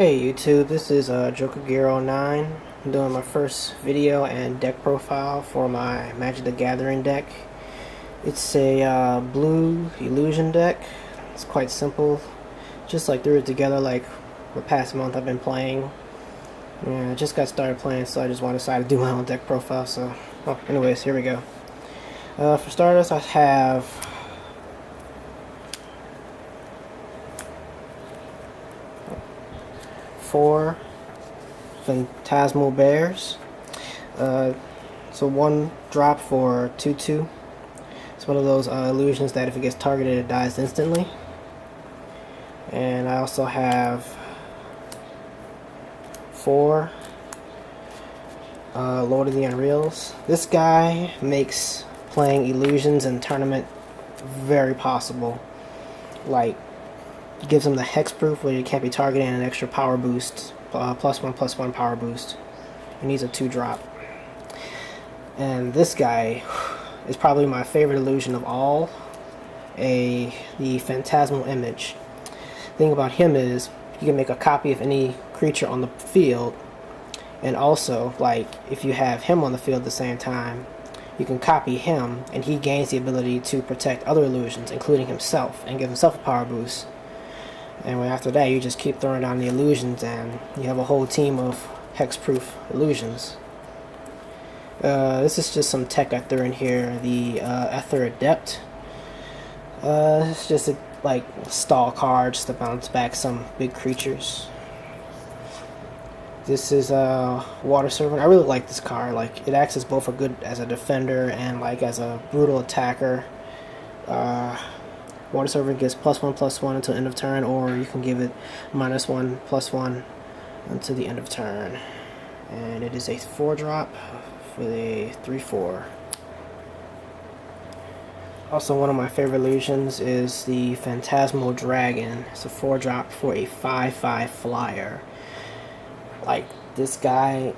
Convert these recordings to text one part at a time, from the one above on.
Hey YouTube, this is Joker09. I'm doing my first video and deck profile for my Magic the Gathering deck. It's a blue illusion deck. It's quite simple. Just like threw it together like the past month I've been playing. Yeah, I just got started playing, so I just want to decide to do my own deck profile. So, anyways, here we go. For starters, I have 4 Phantasmal Bears. So 1 drop for 2/2. It's one of those illusions that if it gets targeted, it dies instantly. And I also have 4 Lord of the Unreals. This guy makes playing illusions in tournament very possible. Like, gives him the hexproof where you can't be targeted and an extra power boost, +1/+1 power boost. He needs a 2-drop. And this guy is probably my favorite illusion of all, the Phantasmal Image. The thing about him is you can make a copy of any creature on the field, and also, like, if you have him on the field at the same time, you can copy him and he gains the ability to protect other illusions, including himself, and give himself a power boost. And after that, you just keep throwing down the illusions, and you have a whole team of hexproof illusions. This is just some tech I threw in here. The Ether Adept. It's just a stall card just to bounce back some big creatures. This is a Water Servant. I really like this card. Like, it acts as both as a defender and as a brutal attacker. Water Servant gives +1/+1 until end of turn, or you can give it -1/+1 until the end of turn. And it is a 4-drop for a 3/4. Also, one of my favorite illusions is the Phantasmal Dragon. It's a 4-drop for a 5/5 flyer. Like, this guy,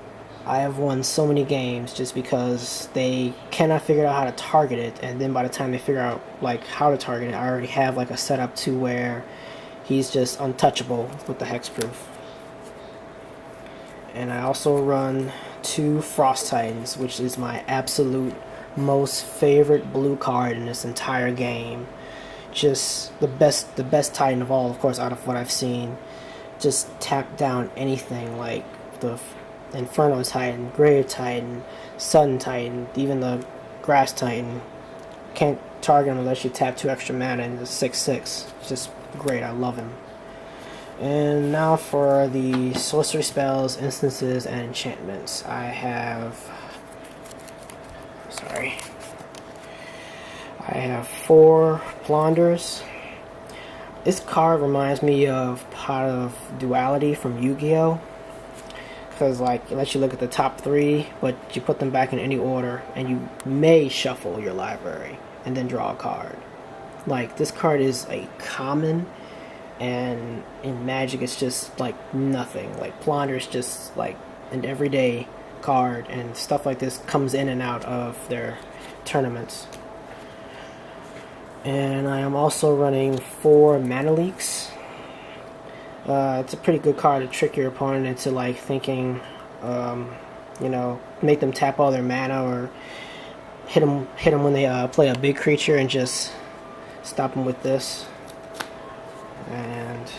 I have won so many games just because they cannot figure out how to target it, and then by the time they figure out how to target it, I already have a setup to where he's just untouchable with the hexproof. And I also run 2 Frost Titans, which is my absolute most favorite blue card in this entire game. Just the best Titan of all, of course, out of what I've seen. Just tap down anything, like the Inferno Titan, Grave Titan, Sun Titan, even the Grass Titan. Can't target him unless you tap 2 extra mana, and it's 6/6. It's just great, I love him. And now for the sorcery spells, instances, and enchantments. I have 4 Plonders. This card reminds me of Pot of Duality from Yu-Gi-Oh! Because it lets you look at the top 3, but you put them back in any order, and you may shuffle your library and then draw a card. This card is a common, and in Magic it's just nothing. Plunder is just an everyday card, and stuff like this comes in and out of their tournaments. And I am also running 4 Mana Leaks. It's a pretty good card to trick your opponent into thinking, make them tap all their mana, or hit them when they play a big creature, and just stop them with this. And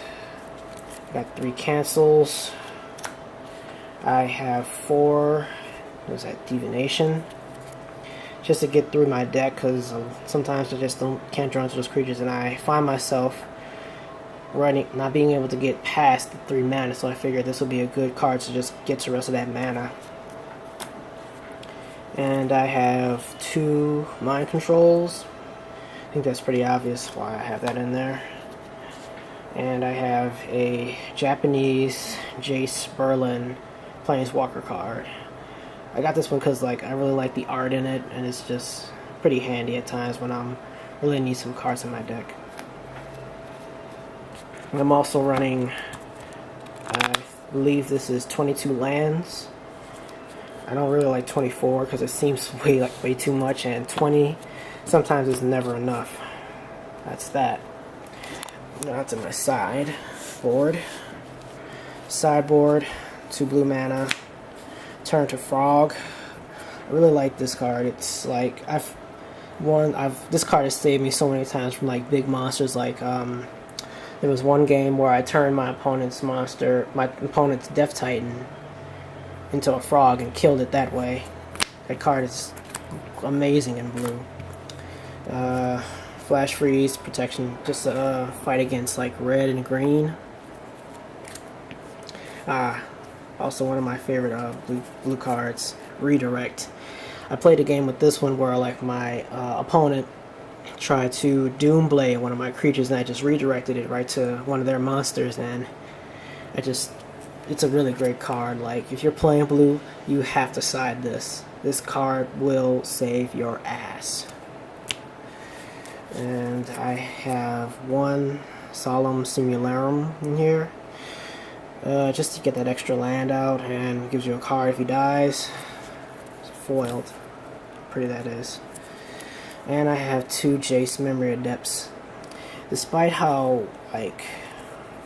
got 3 cancels. I have 4. What was that? Divination. Just to get through my deck, because sometimes I just can't draw into those creatures, and I find myself not being able to get past the 3 mana, so I figured this would be a good card to just get to the rest of that mana. And I have 2 Mind Controls. I think that's pretty obvious why I have that in there. And I have a Japanese Jace Berlin Planeswalker card. I got this one because I really like the art in it, and it's just pretty handy at times when I'm really need some cards in my deck. And I'm also running, I believe this is 22 lands. I don't really like 24 because it seems way too much, and 20 sometimes is never enough. That's that. Now to my side board. Sideboard, 2 blue mana, turn to Frog. I really like this card. It's like this card has saved me so many times from like big monsters. Like there was one game where I turned my opponent's Death Titan into a frog and killed it that way. That card is amazing in blue. Flash freeze, protection, just fight against like red and green. Also one of my favorite blue cards, Redirect. I played a game with this one where like my opponent tried to Doomblade one of my creatures, and I just redirected it right to one of their monsters, and it's a really great card. Like if you're playing blue, you have to side this. This card will save your ass. And I have 1 Solemn Simularum in here, just to get that extra land out, and gives you a card if he dies. It's foiled. Pretty that is. And I have 2 Jace Memory Adepts. Despite how like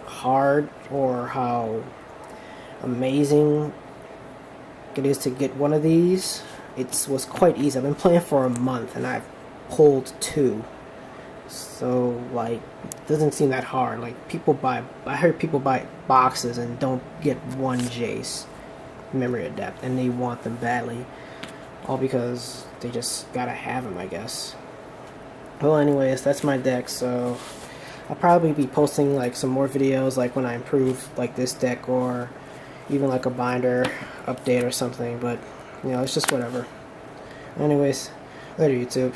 hard or how amazing it is to get one of these, it was quite easy. I've been playing for a month and I've pulled 2. So like it doesn't seem that hard. Like I heard people buy boxes and don't get 1 Jace Memory Adept, and they want them badly, all because they just gotta have them, I guess. Well, anyways, that's my deck. So I'll probably be posting like some more videos like when I improve like this deck, or even like a binder update or something, but you know, it's just whatever. Anyways, later YouTube.